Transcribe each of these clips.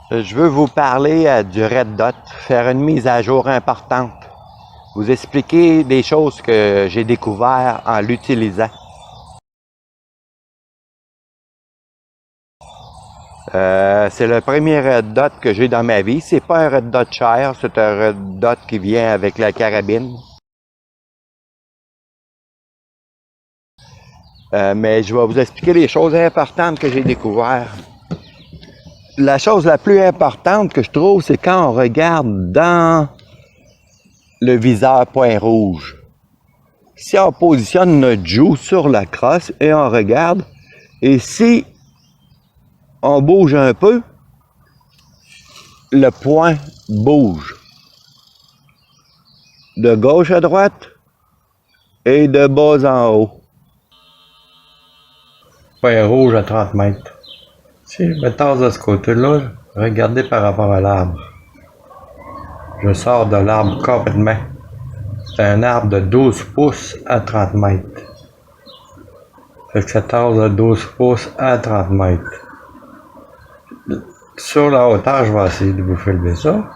Je veux vous parler du Red Dot, faire une mise à jour importante, vous expliquer des choses que j'ai découvertes en l'utilisant. C'est le premier Red Dot que j'ai dans ma vie. C'est pas un Red Dot cher, c'est un Red Dot qui vient avec la carabine. Mais je vais vous expliquer les choses importantes que j'ai découvertes. La chose la plus importante que je trouve, c'est quand on regarde dans le viseur point rouge. Si on positionne notre joue sur la crosse et on regarde, et si on bouge un peu, le point bouge de gauche à droite et de bas en haut. Point rouge à 30 mètres. Si je me tasse de ce côté-là, regardez par rapport à l'arbre. Je sors de l'arbre complètement. C'est un arbre de 12 pouces à 30 mètres. Fait que ça tasse de 12 pouces à 30 mètres. Sur la hauteur, je vais essayer de vous filmer ça.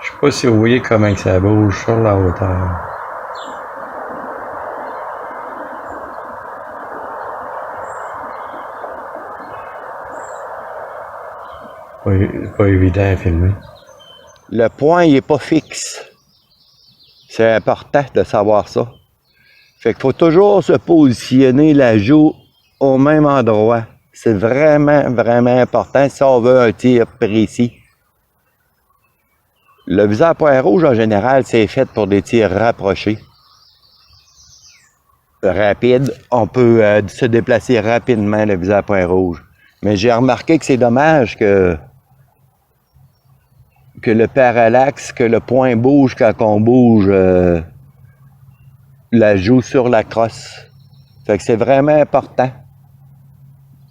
Je sais pas si vous voyez comment ça bouge sur la hauteur. Pas évident à filmer. Le point, il n'est pas fixe. C'est important de savoir ça. Fait qu'il faut toujours se positionner la joue au même endroit. C'est vraiment, vraiment important si on veut un tir précis. Le viseur point rouge, en général, c'est fait pour des tirs rapprochés. Rapide, on peut se déplacer rapidement, le viseur point rouge. Mais j'ai remarqué que c'est dommage que le parallaxe, que le point bouge quand on bouge la joue sur la crosse. Fait que c'est vraiment important.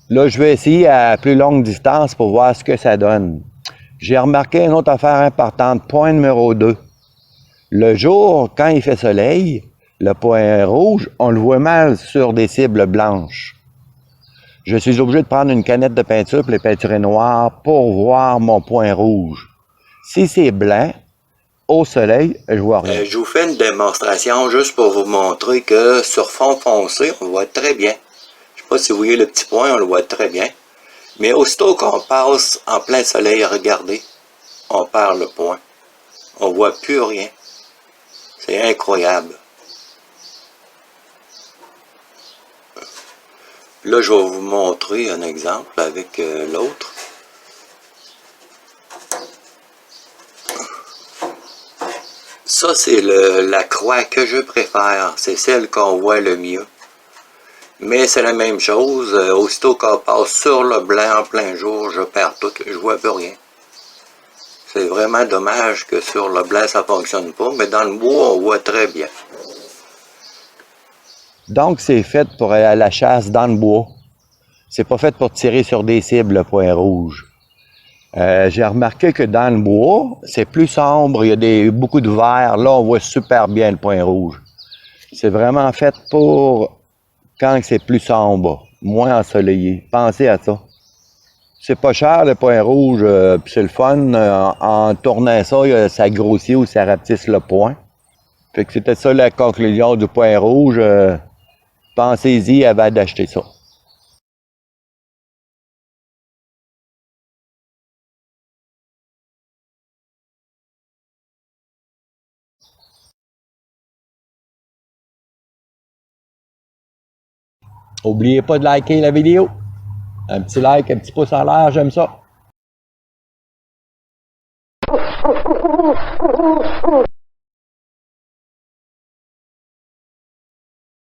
Là, je vais essayer à plus longue distance pour voir ce que ça donne. J'ai remarqué une autre affaire importante, point numéro 2. Le jour, quand il fait soleil, le point rouge, on le voit mal sur des cibles blanches. Je suis obligé de prendre une canette de peinture pour les peinturer noires pour voir mon point rouge. Si c'est blanc, au soleil, je vois rien. Je vous fais une démonstration juste pour vous montrer que sur fond foncé, on voit très bien. Je sais pas si vous voyez le petit point, on le voit très bien. Mais aussitôt qu'on passe en plein soleil, regardez, on perd le point. On voit plus rien. C'est incroyable. Là, je vais vous montrer un exemple avec l'autre. Ça, c'est la croix que je préfère. C'est celle qu'on voit le mieux. Mais c'est la même chose. Aussitôt qu'on passe sur le blanc en plein jour, je perds tout. Je vois plus rien. C'est vraiment dommage que sur le blanc, ça ne fonctionne pas. Mais dans le bois, on voit très bien. Donc, c'est fait pour aller à la chasse dans le bois. C'est pas fait pour tirer sur des cibles, le point rouge. J'ai remarqué que dans le bois, c'est plus sombre, il y a beaucoup de vert. Là, on voit super bien le point rouge. C'est vraiment fait pour quand c'est plus sombre, moins ensoleillé. Pensez à ça. C'est pas cher, le point rouge, puis c'est le fun. En tournant ça, ça grossit ou ça rapetisse le point. Fait que c'était ça la conclusion du point rouge. Pensez-y avant d'acheter ça. N'oubliez pas de liker la vidéo. Un petit like, un petit pouce en l'air, j'aime ça.